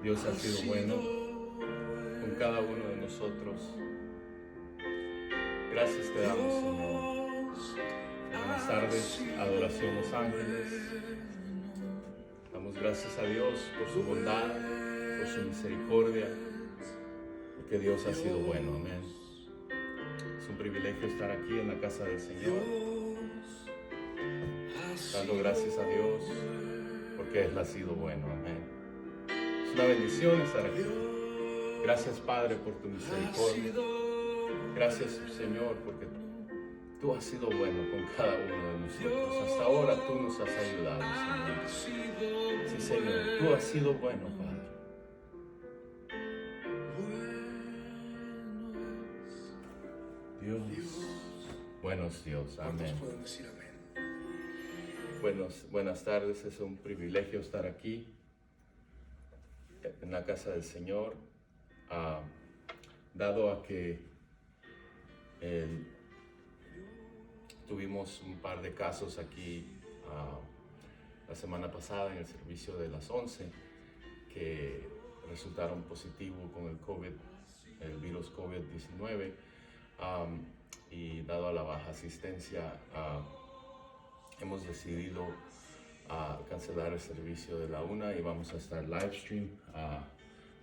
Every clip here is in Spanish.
Dios ha sido bueno con cada uno de nosotros. Gracias te damos, Señor. Buenas tardes, adoración Los Ángeles. Damos gracias a Dios por su bondad, por su misericordia, porque Dios ha sido bueno, amén. Es un privilegio estar aquí en la casa del Señor, dando gracias a Dios, porque Él ha sido bueno, amén. Es una bendición estar aquí. Gracias, Padre, por tu misericordia. Gracias, Señor, porque tú has sido bueno con cada uno de nosotros. Hasta ahora tú nos has ayudado, Señor. Sí, Señor, tú has sido bueno, Padre. Dios, buenos Dios, amén. Buenas tardes, es un privilegio estar aquí en la casa del Señor, dado a que tuvimos un par de casos aquí la semana pasada en el servicio de las 11 que resultaron positivos con el COVID, el virus COVID-19, y dado a la baja asistencia hemos decidido cancelar el servicio de la 1 y vamos a estar live stream,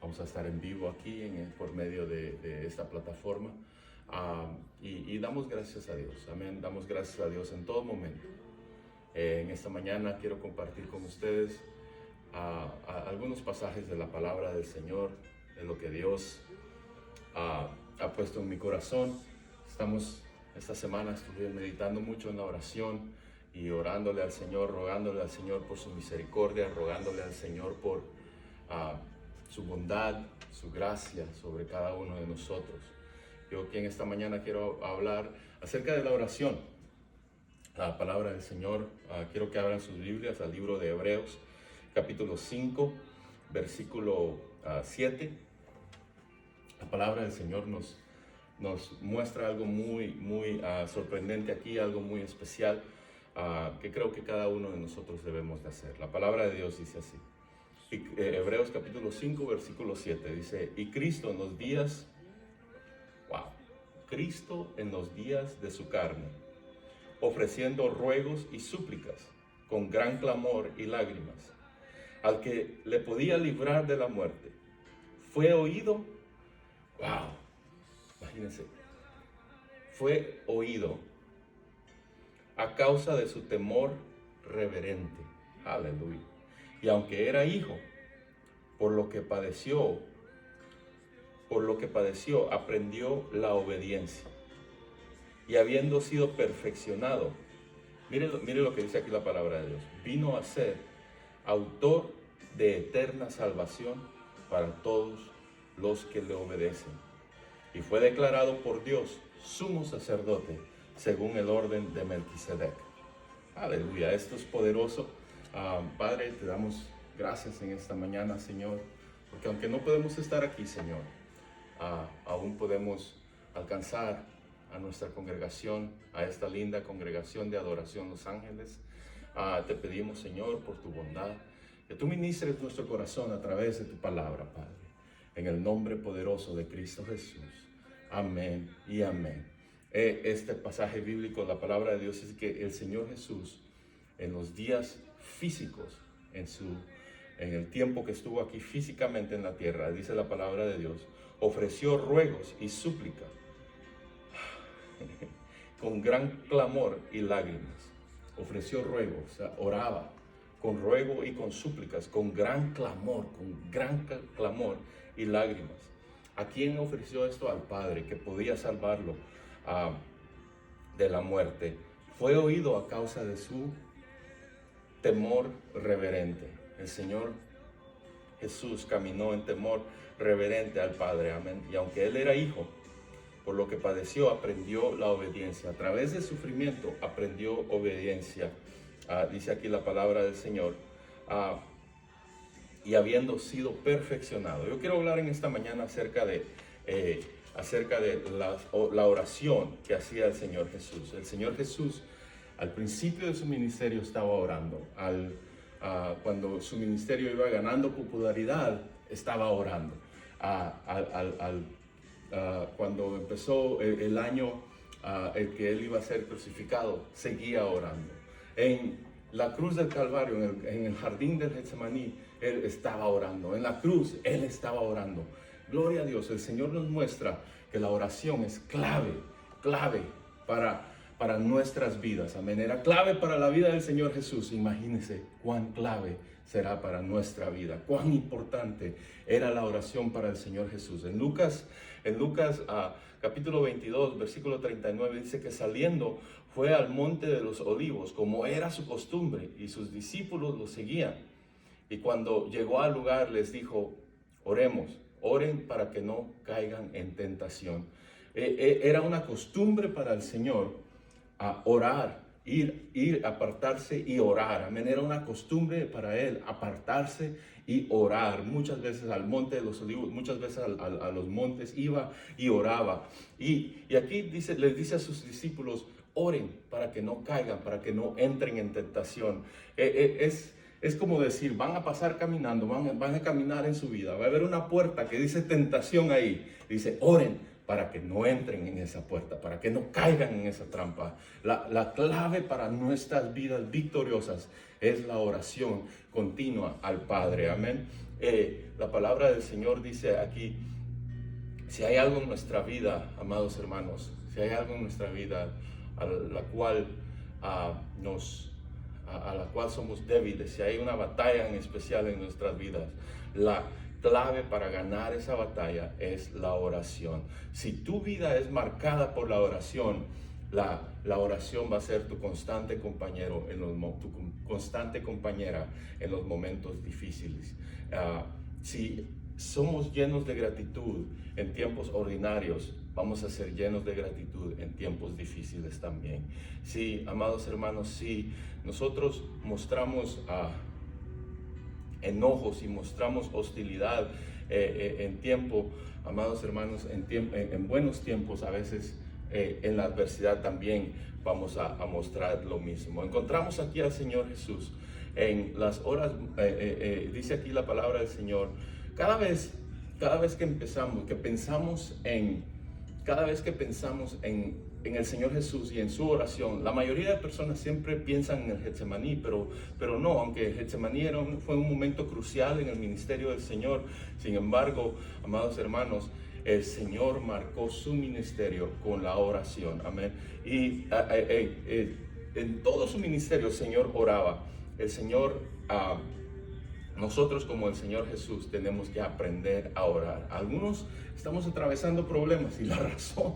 vamos a estar en vivo aquí por medio de esta plataforma, y damos gracias a Dios, amén. Damos gracias a Dios en todo momento. En esta mañana quiero compartir con ustedes algunos pasajes de la palabra del Señor, de lo que Dios ha puesto en mi corazón. Esta semana estuve meditando mucho en la oración y orándole al Señor, rogándole al Señor por su misericordia, rogándole al Señor por su bondad, su gracia sobre cada uno de nosotros. Yo aquí en esta mañana quiero hablar acerca de la oración, la palabra del Señor. Quiero que abran sus Biblias al libro de Hebreos, capítulo 5, versículo 7. La palabra del Señor nos muestra algo muy sorprendente aquí, algo muy especial, que creo que cada uno de nosotros debemos de hacer. La palabra de Dios dice así. Hebreos capítulo 5, versículo 7 dice: y Cristo en los días de su carne, ofreciendo ruegos y súplicas con gran clamor y lágrimas, al que le podía librar de la muerte, fue oído. Imagínense, fue oído a causa de su temor reverente. Aleluya. Y aunque era hijo, por lo que padeció, aprendió la obediencia. Y habiendo sido perfeccionado, mire lo que dice aquí la palabra de Dios, vino a ser autor de eterna salvación para todos los que le obedecen. Y fue declarado por Dios sumo sacerdote según el orden de Melquisedec. Aleluya, esto es poderoso. Padre, te damos gracias en esta mañana, Señor, porque aunque no podemos estar aquí, Señor, aún podemos alcanzar a nuestra congregación, a esta linda congregación de adoración Los Ángeles. Te pedimos, Señor, por tu bondad, que tú ministres nuestro corazón a través de tu palabra, Padre, en el nombre poderoso de Cristo Jesús. Amén y amén. Este pasaje bíblico, la palabra de Dios, es que el Señor Jesús, en los días físicos, en el tiempo que estuvo aquí físicamente en la tierra, dice la palabra de Dios, ofreció ruegos y súplicas con gran clamor y lágrimas. Ofreció ruegos, o sea, oraba con ruego y con súplicas, con gran clamor y lágrimas. ¿A quién ofreció esto? Al Padre, que podía salvarlo de la muerte. Fue oído a causa de su temor reverente. El Señor Jesús caminó en temor reverente al Padre, amén. Y aunque Él era hijo, por lo que padeció, aprendió la obediencia. A través del sufrimiento aprendió obediencia. Dice aquí la palabra del Señor. Y habiendo sido perfeccionado. Yo quiero hablar en esta mañana acerca de la oración que hacía el Señor Jesús. El Señor Jesús, al principio de su ministerio, estaba orando. cuando su ministerio iba ganando popularidad, estaba orando. Cuando empezó el año el que él iba a ser crucificado, seguía orando. En la cruz del Calvario, en el jardín del Getsemaní, él estaba orando. En la cruz, él estaba orando. Gloria a Dios, el Señor nos muestra que la oración es clave para nuestras vidas. Amén. Era clave para la vida del Señor Jesús. Imagínense cuán clave será para nuestra vida. Cuán importante era la oración para el Señor Jesús. En Lucas capítulo 22, versículo 39, dice que saliendo fue al monte de los olivos, como era su costumbre, y sus discípulos lo seguían. Y cuando llegó al lugar les dijo: oremos, oren para que no caigan en tentación. Era una costumbre para el Señor orar, ir, apartarse y orar. Amén. Era una costumbre para él apartarse y orar. Muchas veces al monte de los olivos, muchas veces a los montes iba y oraba. Y aquí les dice a sus discípulos: oren para que no caigan, para que no entren en tentación. Es como decir, van a pasar caminando, van a caminar en su vida. Va a haber una puerta que dice tentación ahí. Dice: oren para que no entren en esa puerta, para que no caigan en esa trampa. La clave para nuestras vidas victoriosas es la oración continua al Padre. Amén. La palabra del Señor dice aquí: si hay algo en nuestra vida, amados hermanos, si hay algo en nuestra vida a la cual somos débiles, si hay una batalla en especial en nuestras vidas, la clave para ganar esa batalla es la oración. Si tu vida es marcada por la oración, la oración va a ser tu constante compañero, tu constante compañera en los momentos difíciles. Si somos llenos de gratitud en tiempos ordinarios, vamos a ser llenos de gratitud en tiempos difíciles también. Sí, amados hermanos, si nosotros mostramos enojos y mostramos hostilidad en tiempo, amados hermanos, en buenos tiempos, a veces en la adversidad también vamos a mostrar lo mismo. Encontramos aquí al Señor Jesús en las horas, dice aquí la palabra del Señor: cada vez que pensamos en el Señor Jesús y en su oración, la mayoría de personas siempre piensan en el Getsemaní, pero no, aunque el Getsemaní fue un momento crucial en el ministerio del Señor. Sin embargo, amados hermanos, el Señor marcó su ministerio con la oración. Amén. Y en todo su ministerio el Señor oraba. El Señor, nosotros como el Señor Jesús tenemos que aprender a orar. Algunos estamos atravesando problemas y la razón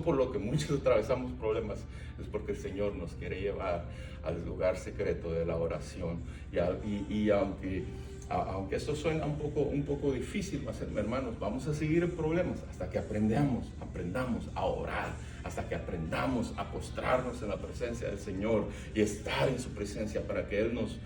por lo que muchos atravesamos problemas es porque el Señor nos quiere llevar al lugar secreto de la oración. Y aunque esto suena un poco difícil, hermanos, vamos a seguir en problemas hasta que aprendamos a orar, hasta que aprendamos a postrarnos en la presencia del Señor y estar en su presencia para que Él nos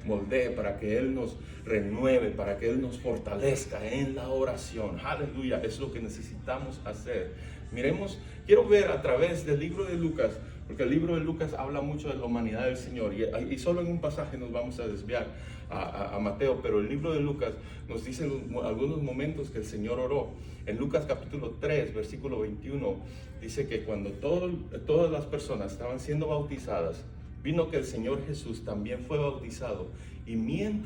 moldee, para que Él nos renueve, para que Él nos fortalezca en la oración. Aleluya, es lo que necesitamos hacer. Miremos, quiero ver a través del libro de Lucas, porque el libro de Lucas habla mucho de la humanidad del Señor, y solo en un pasaje nos vamos a desviar a Mateo, pero el libro de Lucas nos dice algunos momentos que el Señor oró. En Lucas capítulo 3, versículo 21, dice que cuando todas las personas estaban siendo bautizadas, vino que el Señor Jesús también fue bautizado, y miren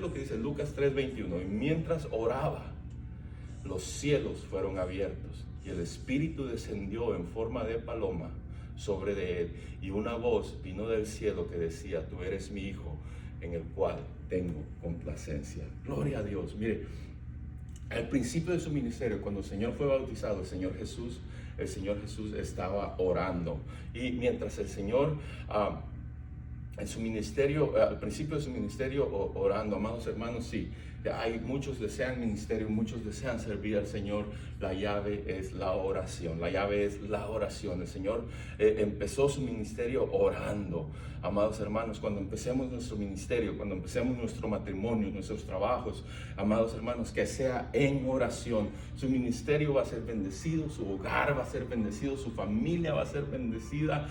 lo que dice Lucas 3, 21, y mientras oraba, los cielos fueron abiertos, y el Espíritu descendió en forma de paloma sobre de él, y una voz vino del cielo que decía: tú eres mi Hijo, en el cual tengo complacencia. Gloria a Dios. Mire, al principio de su ministerio, cuando el Señor fue bautizado, el Señor Jesús estaba orando. Y mientras el Señor en su ministerio, al principio de su ministerio orando, amados hermanos, sí, Hay muchos desean ministerio, muchos desean servir al Señor. La llave es la oración. La llave es la oración. El Señor empezó su ministerio orando. Amados hermanos, cuando empecemos nuestro ministerio, cuando empecemos nuestro matrimonio, nuestros trabajos, amados hermanos, que sea en oración. Su ministerio va a ser bendecido, su hogar va a ser bendecido, su familia va a ser bendecida,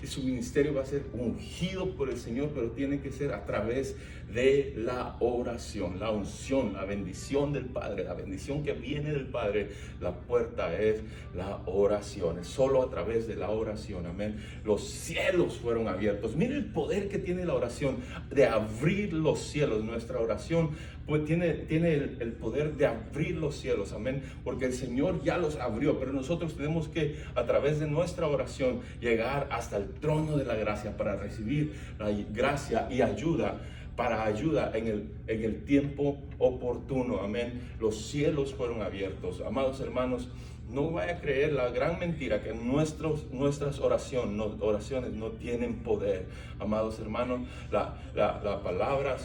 su ministerio va a ser ungido por el Señor, pero tiene que ser a través de la oración, la unción, la bendición del Padre, la bendición que viene del Padre. La puerta es la oración, es solo a través de la oración, amén. Los cielos fueron abiertos. Mire el poder que tiene la oración de abrir los cielos. Nuestra oración pues tiene el poder de abrir los cielos, amén, porque el Señor ya los abrió, pero nosotros tenemos que a través de nuestra oración llegar hasta el trono de la gracia para recibir la gracia y ayuda, para ayuda en el tiempo oportuno, amén. Los cielos fueron abiertos. Amados hermanos, no vaya a creer la gran mentira que nuestras oraciones no tienen poder. Amados hermanos, la palabra,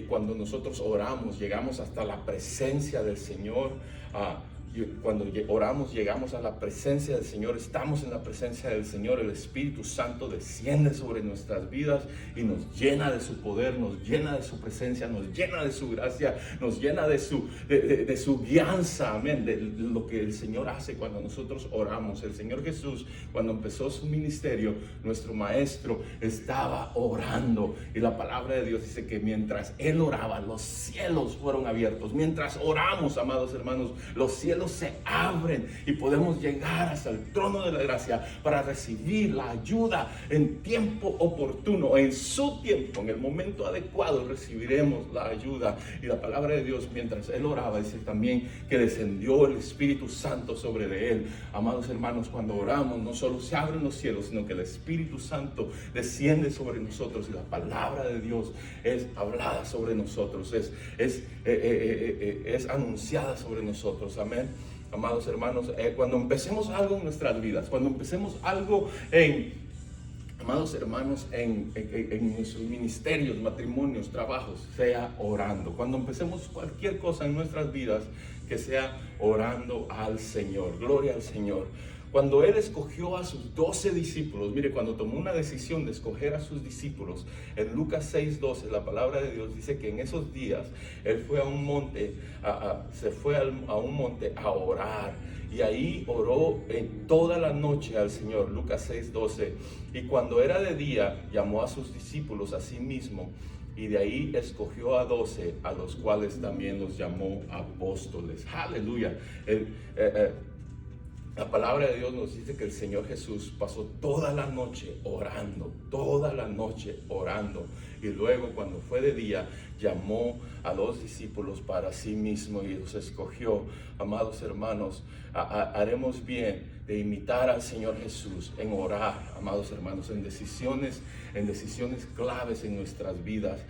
cuando nosotros oramos, llegamos hasta la presencia del Señor. Cuando oramos, llegamos a la presencia del Señor, estamos en la presencia del Señor. El Espíritu Santo desciende sobre nuestras vidas y nos llena de su poder, nos llena de su presencia, nos llena de su gracia, nos llena de su guianza, amén, de lo que el Señor hace cuando nosotros oramos. El Señor Jesús, cuando empezó su ministerio, nuestro maestro estaba orando, y la palabra de Dios dice que mientras Él oraba, los cielos fueron abiertos. Mientras oramos, amados hermanos, los cielos se abren y podemos llegar hasta el trono de la gracia para recibir la ayuda en tiempo oportuno, en su tiempo, en el momento adecuado recibiremos la ayuda. Y la palabra de Dios, mientras Él oraba, dice también que descendió el Espíritu Santo sobre de Él. Amados hermanos, cuando oramos no solo se abren los cielos, sino que el Espíritu Santo desciende sobre nosotros y la palabra de Dios es hablada sobre nosotros, es anunciada sobre nosotros, amén. Amados hermanos, cuando empecemos algo en nuestras vidas, cuando empecemos algo amados hermanos, en nuestros ministerios, matrimonios, trabajos, sea orando. Cuando empecemos cualquier cosa en nuestras vidas, que sea orando al Señor. Gloria al Señor. Cuando Él escogió a sus 12 discípulos, mire, cuando tomó una decisión de escoger a sus discípulos, en Lucas 6:12, la palabra de Dios dice que en esos días Él fue a un monte, se fue a un monte a orar, y ahí oró en toda la noche al Señor. Lucas 6:12. Y cuando era de día, llamó a sus discípulos a sí mismo, y de ahí escogió a 12, a los cuales también los llamó apóstoles. Aleluya. La palabra de Dios nos dice que el Señor Jesús pasó toda la noche orando, y luego cuando fue de día llamó a los discípulos para sí mismo y los escogió. Amados hermanos, haremos bien de imitar al Señor Jesús en orar, amados hermanos, en decisiones claves en nuestras vidas,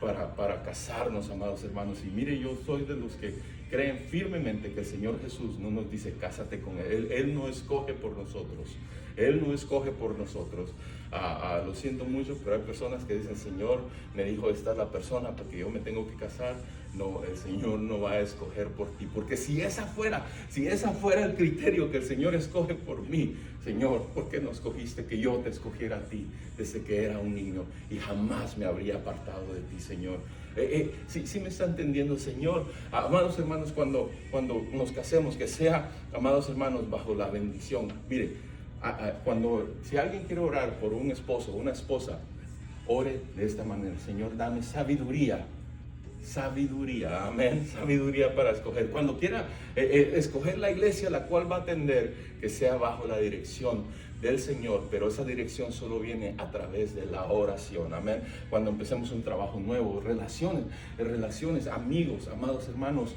para casarnos, amados hermanos. Y mire, yo soy de los que creen firmemente que el Señor Jesús no nos dice cásate con Él. Él no escoge por nosotros. Él no escoge por nosotros. Lo siento mucho, pero hay personas que dicen, Señor me dijo esta es la persona porque yo me tengo que casar. No, el Señor no va a escoger por ti, porque si esa fuera el criterio que el Señor escoge por mí, Señor, ¿por qué no escogiste que yo te escogiera a ti desde que era un niño y jamás me habría apartado de ti, Señor? Sí me está entendiendo, Señor. Amados hermanos, cuando nos casemos, que sea, amados hermanos, bajo la bendición. Mire, si alguien quiere orar por un esposo o una esposa, ore de esta manera: Señor, dame sabiduría, amén, sabiduría para escoger. Cuando quiera escoger la iglesia a la cual va a atender, que sea bajo la dirección del Señor, pero esa dirección solo viene a través de la oración, amén. Cuando empecemos un trabajo nuevo, relaciones, amigos, amados hermanos,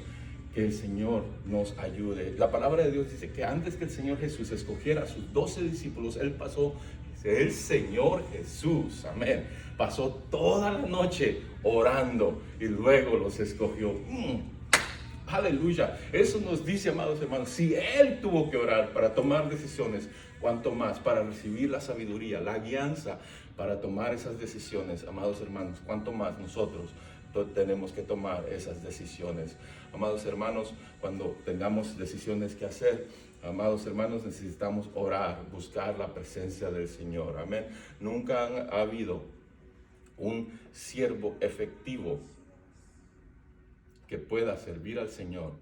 que el Señor nos ayude. La palabra de Dios dice que antes que el Señor Jesús escogiera a sus 12 discípulos, el Señor Jesús, amén, pasó toda la noche orando y luego los escogió. Aleluya. Eso nos dice, amados hermanos, si Él tuvo que orar para tomar decisiones, cuánto más para recibir la sabiduría, la guianza para tomar esas decisiones, amados hermanos, cuánto más nosotros tenemos que tomar esas decisiones. Amados hermanos, cuando tengamos decisiones que hacer, amados hermanos, necesitamos orar, buscar la presencia del Señor. Amén. Nunca ha habido un siervo efectivo que pueda servir al Señor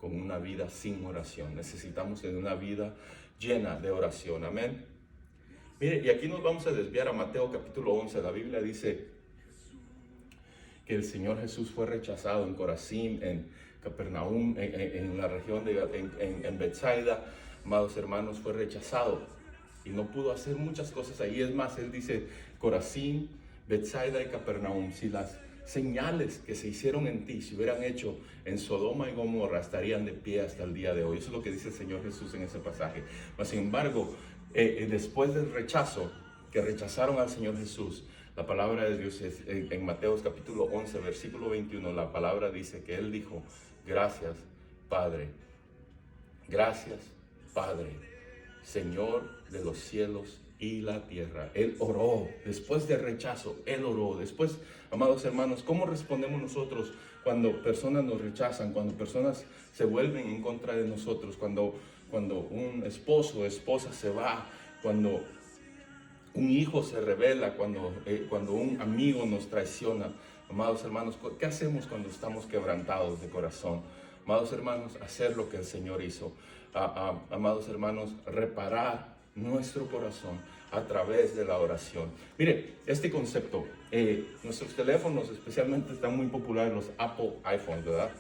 con una vida sin oración. Necesitamos tener una vida llena de oración. Amén. Mire, y aquí nos vamos a desviar a Mateo capítulo 11. La Biblia dice que el Señor Jesús fue rechazado en Corazín, en Capernaum, en la región en Betsaida. Amados hermanos, fue rechazado y no pudo hacer muchas cosas ahí. Es más, él dice Corazín, Betsaida y Capernaum, si las señales que se hicieron en ti se hubieran hecho en Sodoma y Gomorra, estarían de pie hasta el día de hoy. Eso es lo que dice el Señor Jesús en ese pasaje. Mas, sin embargo, después del rechazo, que rechazaron al Señor Jesús, la palabra de Dios es, en Mateo capítulo 11, versículo 21, la palabra dice que Él dijo: gracias, Padre, gracias, Padre, Señor de los cielos y la tierra. Él oró, después del rechazo, Él oró. Después, amados hermanos, ¿cómo respondemos nosotros cuando personas nos rechazan, cuando personas se vuelven en contra de nosotros, cuando un esposo o esposa se va, cuando un hijo se revela, cuando un amigo nos traiciona? Amados hermanos, ¿qué hacemos cuando estamos quebrantados de corazón? Amados hermanos, hacer lo que el Señor hizo. Amados hermanos, reparar nuestro corazón a través de la oración. Mire, este concepto, nuestros teléfonos especialmente están muy populares, los Apple iPhones, ¿verdad?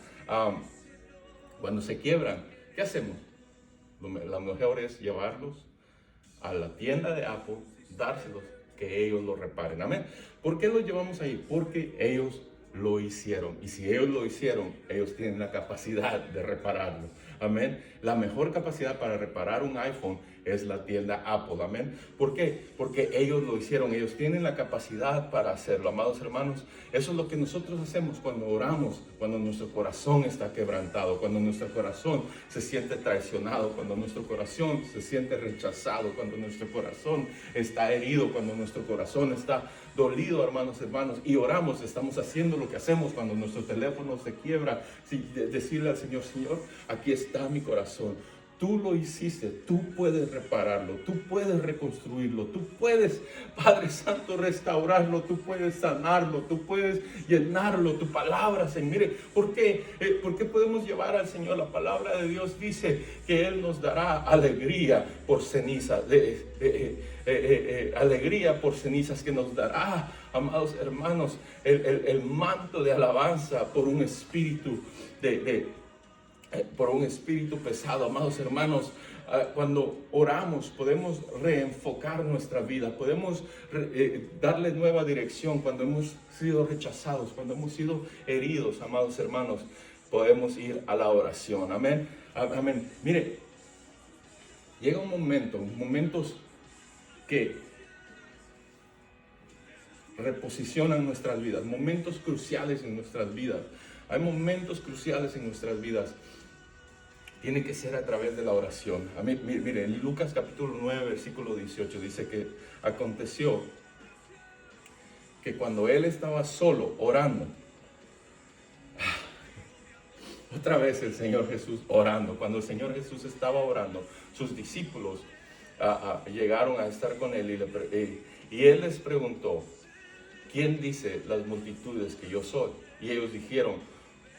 Cuando se quiebran, ¿qué hacemos? Lo mejor es llevarlos a la tienda de Apple, dárselos, que ellos lo reparen. Amén. ¿Por qué los llevamos ahí? Porque ellos lo hicieron. Y si ellos lo hicieron, ellos tienen la capacidad de repararlo. Amén. La mejor capacidad para reparar un iPhone es la tienda Apple. Amén. ¿Por qué? Porque ellos lo hicieron. Ellos tienen la capacidad para hacerlo. Amados hermanos, eso es lo que nosotros hacemos cuando oramos, cuando nuestro corazón está quebrantado, cuando nuestro corazón se siente traicionado, cuando nuestro corazón se siente rechazado, cuando nuestro corazón está herido, cuando nuestro corazón está dolido, hermanos, y oramos. Estamos haciendo lo que hacemos cuando nuestro teléfono se quiebra. Decirle al Señor: Señor, aquí está mi corazón. Tú lo hiciste, tú puedes repararlo, tú puedes reconstruirlo, tú puedes, Padre Santo, restaurarlo, tú puedes sanarlo, tú puedes llenarlo. Tu palabra, Señor. Mire, ¿por qué podemos llevar al Señor? La palabra de Dios dice que Él nos dará alegría por cenizas, alegría por cenizas, que nos dará, amados hermanos, el manto de alabanza por un espíritu por un espíritu pesado. Amados hermanos, cuando oramos podemos reenfocar nuestra vida, podemos darle nueva dirección. Cuando hemos sido rechazados, cuando hemos sido heridos, amados hermanos, podemos ir a la oración. Amén. Amén. Mire, llega un momento, momentos que reposicionan nuestras vidas, momentos cruciales en nuestras vidas. Hay momentos cruciales en nuestras vidas. Tiene que ser a través de la oración. Mire, en Lucas capítulo 9, versículo 18, dice que aconteció que cuando Él estaba solo orando, otra vez el Señor Jesús orando, cuando el Señor Jesús estaba orando, sus discípulos llegaron a estar con Él y Él les preguntó: ¿quién dice las multitudes que yo soy? Y ellos dijeron: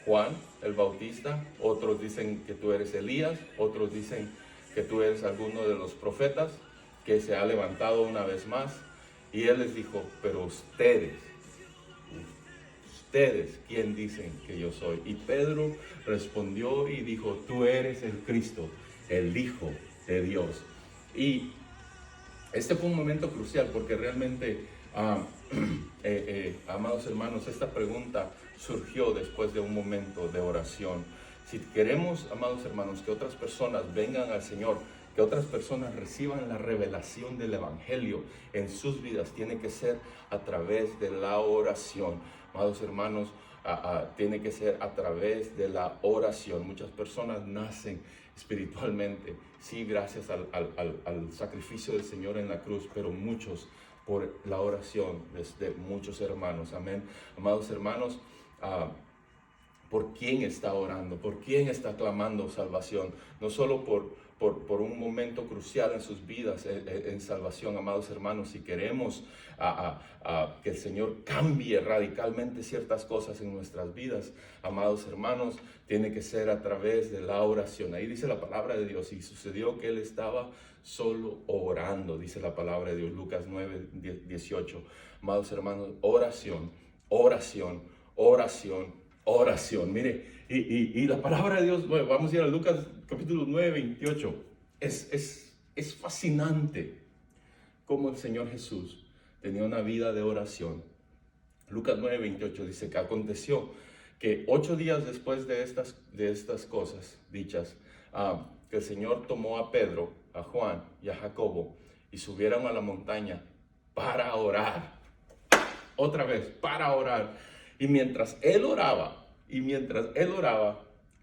Juan el Bautista. Otros dicen que tú eres Elías, otros dicen que tú eres alguno de los profetas que se ha levantado una vez más. Y Él les dijo: pero ustedes, ¿quién dicen que yo soy? Y Pedro respondió y dijo: tú eres el Cristo, el Hijo de Dios. Y este fue un momento crucial, porque realmente, amados hermanos, esta pregunta surgió después de un momento de oración. Si queremos, amados hermanos, que otras personas vengan al Señor, que otras personas reciban la revelación del Evangelio en sus vidas, tiene que ser a través de la oración. Amados hermanos, tiene que ser a través de la oración. Muchas personas nacen espiritualmente, sí, gracias al sacrificio del Señor en la cruz, pero muchos por la oración de muchos hermanos. Amén. Amados hermanos, ¿por quién está orando? ¿Por quién está clamando salvación? No solo por un momento crucial en sus vidas en salvación, amados hermanos. Si queremos que el Señor cambie radicalmente ciertas cosas en nuestras vidas, amados hermanos, tiene que ser a través de la oración. Ahí dice la palabra de Dios, y sucedió que él estaba solo orando, dice la palabra de Dios, Lucas 9, 18. Amados hermanos, oración, oración, oración, oración. Mire, y la palabra de Dios, bueno, vamos a ir a Lucas capítulo 9, 28. Es fascinante cómo el Señor Jesús tenía una vida de oración. Lucas 9, 28 dice que aconteció que 8 días después de estas cosas dichas, que el Señor tomó a Pedro, a Juan y a Jacobo y subieron a la montaña para orar. Otra vez, para orar. Y mientras él oraba,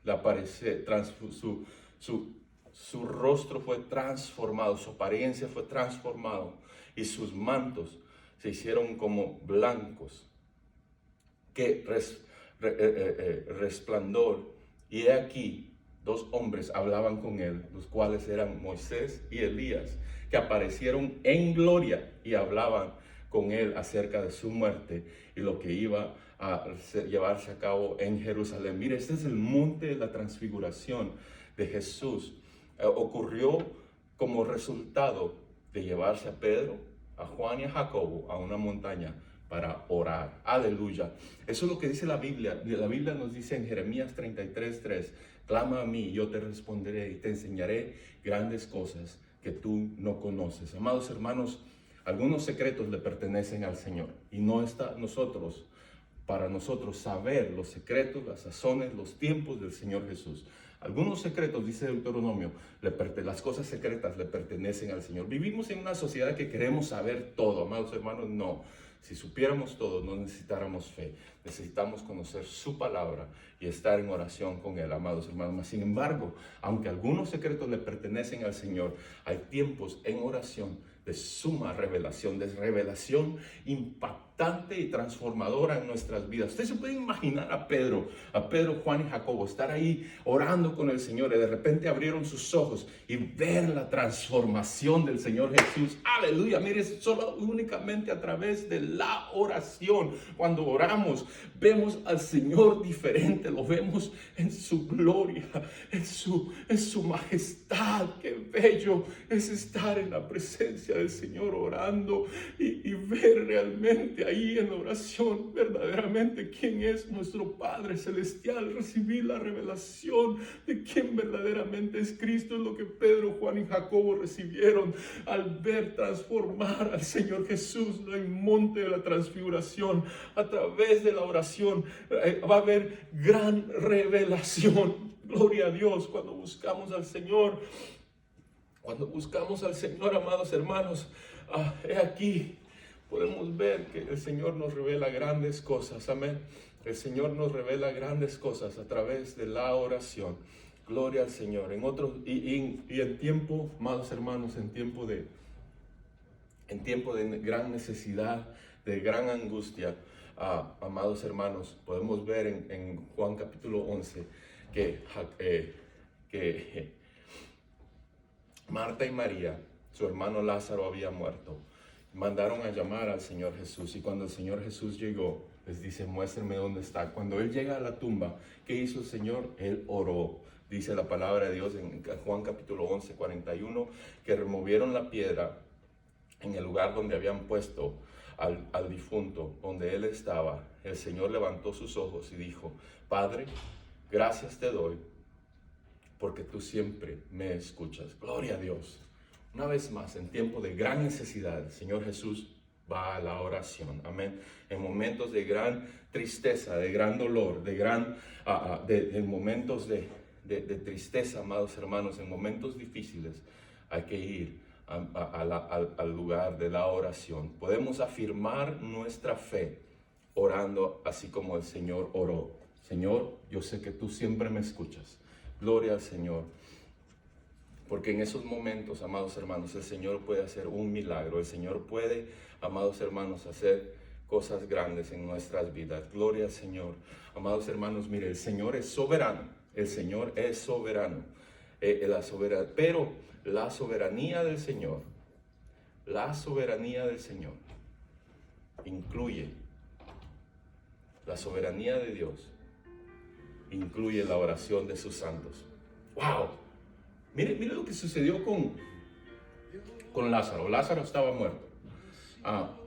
le aparece, su rostro fue transformado, su apariencia fue transformado y sus mantos se hicieron como blancos, que resplandor. Y he aquí, 2 hombres hablaban con él, los cuales eran Moisés y Elías, que aparecieron en gloria y hablaban con él acerca de su muerte y lo que iba a llevarse a cabo en Jerusalén. Mire, este es el monte de la transfiguración de Jesús. Ocurrió como resultado de llevarse a Pedro, a Juan y a Jacobo a una montaña para orar. Aleluya. Eso es lo que dice la Biblia. La Biblia nos dice en Jeremías 33:3, clama a mí y yo te responderé y te enseñaré grandes cosas que tú no conoces. Amados hermanos, algunos secretos le pertenecen al Señor y no está para nosotros saber los secretos, las sazones, los tiempos del Señor Jesús. Algunos secretos, dice Deuteronomio, las cosas secretas le pertenecen al Señor. Vivimos en una sociedad que queremos saber todo, amados hermanos. No, si supiéramos todo, no necesitáramos fe. Necesitamos conocer su palabra y estar en oración con Él, amados hermanos. Sin embargo, aunque algunos secretos le pertenecen al Señor, hay tiempos en oración de suma revelación, de revelación impactante y transformadora en nuestras vidas. Usted se puede imaginar a Pedro, Juan y Jacobo estar ahí orando con el Señor y de repente abrieron sus ojos y ver la transformación del Señor Jesús. Aleluya, mire, solo únicamente a través de la oración. Cuando oramos, vemos al Señor diferente, lo vemos en su gloria, en su majestad. Qué bello es estar en la presencia del Señor orando y ver realmente ahí en la oración verdaderamente quién es nuestro Padre Celestial, recibir la revelación de quién verdaderamente es Cristo. Es lo que Pedro, Juan y Jacobo recibieron al ver transformar al Señor Jesús en el monte de la transfiguración. A través de la oración va a haber gran revelación. Gloria a Dios. Cuando buscamos al Señor, amados hermanos, he aquí, podemos ver que el Señor nos revela grandes cosas. Amén. El Señor nos revela grandes cosas a través de la oración. Gloria al Señor. Y en tiempo, amados hermanos, en tiempo de gran necesidad, de gran angustia, amados hermanos, podemos ver en Juan capítulo 11 que Marta y María, su hermano Lázaro había muerto. Mandaron a llamar al Señor Jesús, y cuando el Señor Jesús llegó, les dice: muéstrenme dónde está. Cuando Él llega a la tumba, ¿qué hizo el Señor? Él oró. Dice la palabra de Dios en Juan capítulo 11, 41, que removieron la piedra en el lugar donde habían puesto al difunto, donde Él estaba. El Señor levantó sus ojos y dijo: Padre, gracias te doy, porque tú siempre me escuchas. Gloria a Dios. Una vez más, en tiempo de gran necesidad, el Señor Jesús va a la oración. Amén. En momentos de gran tristeza, de gran dolor, en momentos de tristeza, amados hermanos, en momentos difíciles, hay que ir al lugar de la oración. Podemos afirmar nuestra fe orando así como el Señor oró. Señor, yo sé que tú siempre me escuchas. Gloria al Señor. Porque en esos momentos, amados hermanos, el Señor puede hacer un milagro. El Señor puede, amados hermanos, hacer cosas grandes en nuestras vidas. Gloria al Señor. Amados hermanos, mire, el Señor es soberano. El Señor es soberano. Pero la soberanía del Señor, incluye la soberanía de Dios, incluye la oración de sus santos. ¡Wow! Mire lo que sucedió con Lázaro. Lázaro estaba muerto.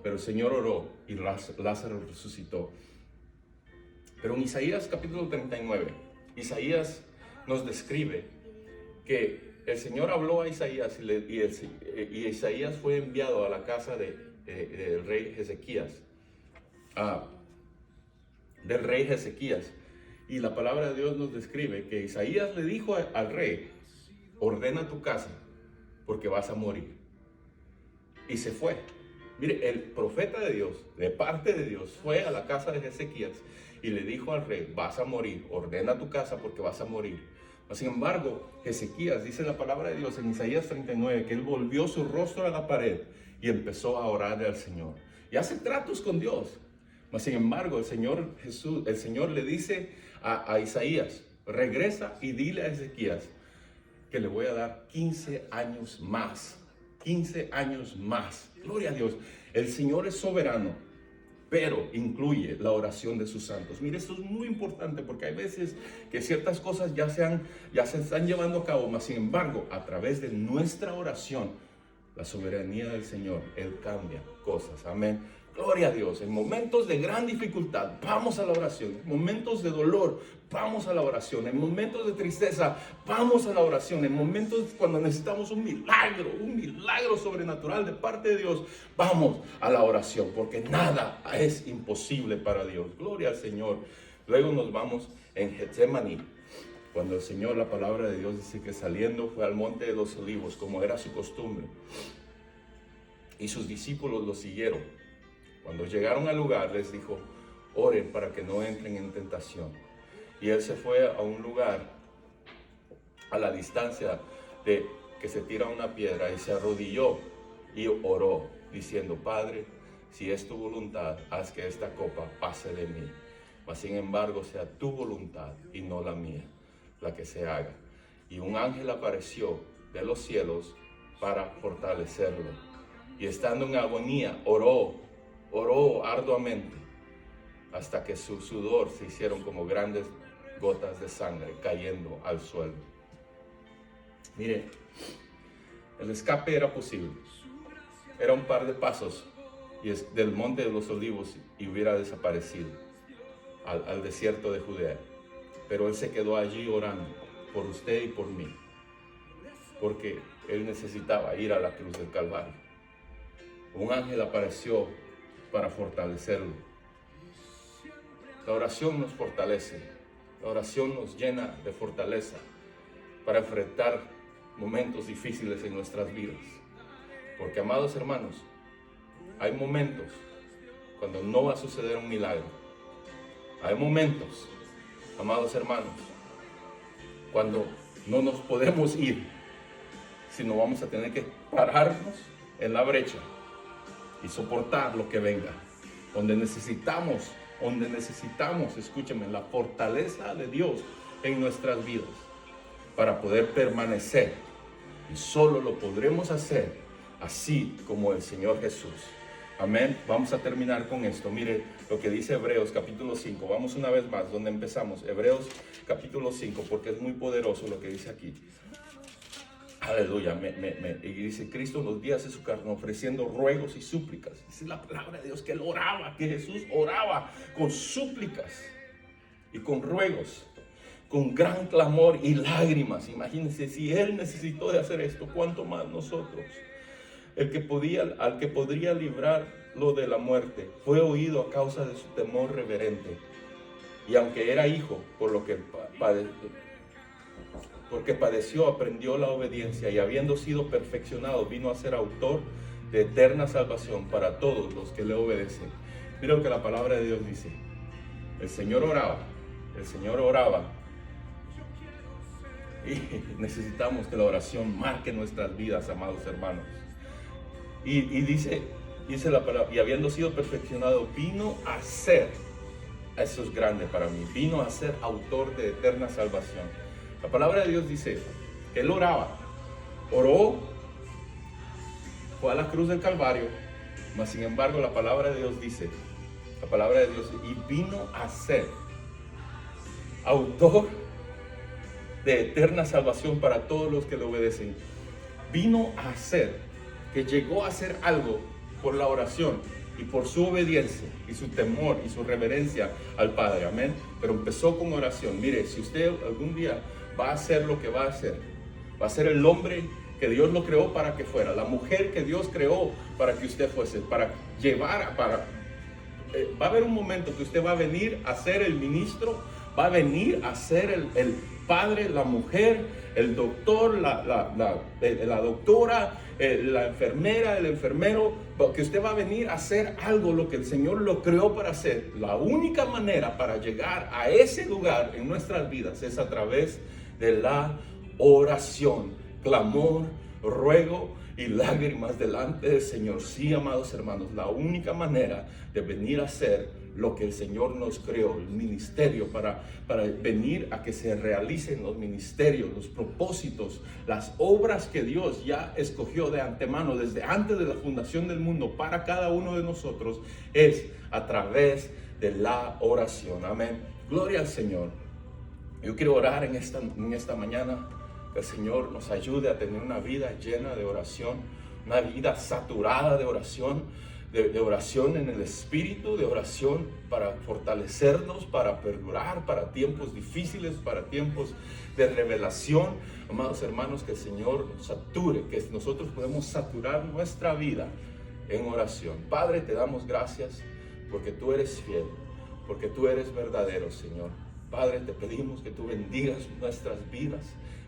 Pero el Señor oró y Lázaro resucitó. Pero en Isaías capítulo 39, Isaías nos describe que el Señor habló a Isaías y Isaías fue enviado a la casa del rey Ezequías. Del rey Ezequías. Y la palabra de Dios nos describe que Isaías le dijo al rey: ordena tu casa porque vas a morir. Y se fue. Mire, el profeta de Dios, de parte de Dios, fue a la casa de Ezequías y le dijo al rey: vas a morir, ordena tu casa porque vas a morir. Sin embargo, Ezequías, dice la palabra de Dios en Isaías 39, que él volvió su rostro a la pared y empezó a orar al Señor. Y hace tratos con Dios. Sin embargo, el Señor le dice a Isaías: regresa y dile a Ezequías que le voy a dar 15 años más. 15 años más. Gloria a Dios. El Señor es soberano, pero incluye la oración de sus santos. Mire, esto es muy importante porque hay veces que ciertas cosas ya se están llevando a cabo, mas sin embargo, a través de nuestra oración, la soberanía del Señor, Él cambia cosas. Amén. Gloria a Dios. En momentos de gran dificultad, vamos a la oración. En momentos de dolor, vamos a la oración. En momentos de tristeza, vamos a la oración. En momentos cuando necesitamos un milagro sobrenatural de parte de Dios, vamos a la oración. Porque nada es imposible para Dios. Gloria al Señor. Luego nos vamos en Getsemaní. Cuando el Señor, la palabra de Dios dice que saliendo fue al monte de los olivos, como era su costumbre. Y sus discípulos lo siguieron. Cuando llegaron al lugar, les dijo: oren para que no entren en tentación. Y él se fue a un lugar a la distancia de que se tira una piedra y se arrodilló y oró, diciendo: Padre, si es tu voluntad, haz que esta copa pase de mí. Mas sin embargo, sea tu voluntad y no la mía, la que se haga. Y un ángel apareció de los cielos para fortalecerlo. Y estando en agonía, oró arduamente hasta que su sudor se hicieron como grandes gotas de sangre cayendo al suelo. Mire, el escape era posible. Era un par de pasos del monte de los olivos y hubiera desaparecido al desierto de Judea. Pero él se quedó allí orando por usted y por mí, porque él necesitaba ir a la cruz del Calvario. Un ángel apareció para fortalecerlo. La oración nos fortalece. La oración nos llena de fortaleza para enfrentar momentos difíciles en nuestras vidas. Porque, amados hermanos, hay momentos cuando no va a suceder un milagro. Hay momentos, amados hermanos, cuando no nos podemos ir, sino vamos a tener que pararnos en la brecha y soportar lo que venga. Donde necesitamos, escúcheme, la fortaleza de Dios en nuestras vidas para poder permanecer. Y solo lo podremos hacer así como el Señor Jesús. Amén. Vamos a terminar con esto. Mire lo que dice Hebreos capítulo 5. Vamos una vez más donde empezamos. Hebreos capítulo 5, porque es muy poderoso lo que dice aquí. Aleluya. Y dice: Cristo los días de su carne ofreciendo ruegos y súplicas. Dice la palabra de Dios que él oraba, que Jesús oraba con súplicas y con ruegos, con gran clamor y lágrimas. Imagínense, si él necesitó de hacer esto, ¿cuánto más nosotros? Al que podría librarlo de la muerte fue oído a causa de su temor reverente. Y aunque era hijo, porque padeció, aprendió la obediencia, y habiendo sido perfeccionado, vino a ser autor de eterna salvación para todos los que le obedecen. Mira lo que la palabra de Dios dice. El Señor oraba Y necesitamos que la oración marque nuestras vidas, amados hermanos. Y dice la palabra, y habiendo sido perfeccionado, vino a ser, eso es grande para mí, vino a ser autor de eterna salvación. La palabra de Dios dice que él oró, fue a la cruz del Calvario, mas sin embargo la palabra de Dios dice, y vino a ser autor de eterna salvación para todos los que le obedecen. Vino a ser, que llegó a hacer algo por la oración y por su obediencia y su temor y su reverencia al Padre, amén. Pero empezó con oración. Mire, si usted algún día va a hacer lo que va a ser el hombre que Dios lo creó para que fuera, la mujer que Dios creó para que usted fuese, para llevar, va a haber un momento que usted va a venir a ser el ministro, va a venir a ser el padre, la mujer, el doctor, la doctora, la enfermera, el enfermero, que usted va a venir a hacer algo, lo que el Señor lo creó para hacer. La única manera para llegar a ese lugar en nuestras vidas es a través de la oración, clamor, ruego y lágrimas delante del Señor. Sí, amados hermanos, la única manera de venir a hacer lo que el Señor nos creó, el ministerio, para venir a que se realicen los ministerios, los propósitos, las obras que Dios ya escogió de antemano, desde antes de la fundación del mundo, para cada uno de nosotros, es a través de la oración. Amén. Gloria al Señor. Yo quiero orar en esta mañana, que el Señor nos ayude a tener una vida llena de oración, una vida saturada de oración, de oración en el Espíritu, de oración para fortalecernos, para perdurar, para tiempos difíciles, para tiempos de revelación. Amados hermanos, que el Señor nos sature, que nosotros podemos saturar nuestra vida en oración. Padre, te damos gracias porque tú eres fiel, porque tú eres verdadero, Señor. Padre, te pedimos que tú bendigas nuestras vidas,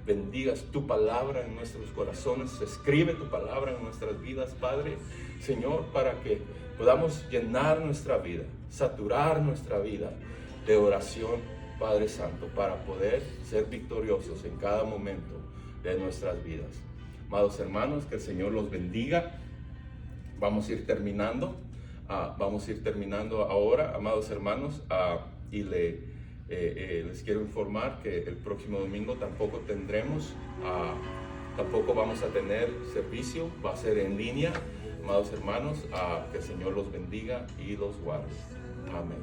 bendigas tu palabra en nuestros corazones, escribe tu palabra en nuestras vidas, Padre, Señor, para que podamos llenar nuestra vida, saturar nuestra vida de oración, Padre Santo, para poder ser victoriosos en cada momento de nuestras vidas. Amados hermanos, que el Señor los bendiga. Vamos a ir terminando ahora, amados hermanos, y les quiero informar que el próximo domingo tampoco vamos a tener servicio, va a ser en línea. Amados hermanos, que el Señor los bendiga y los guarde. Amén.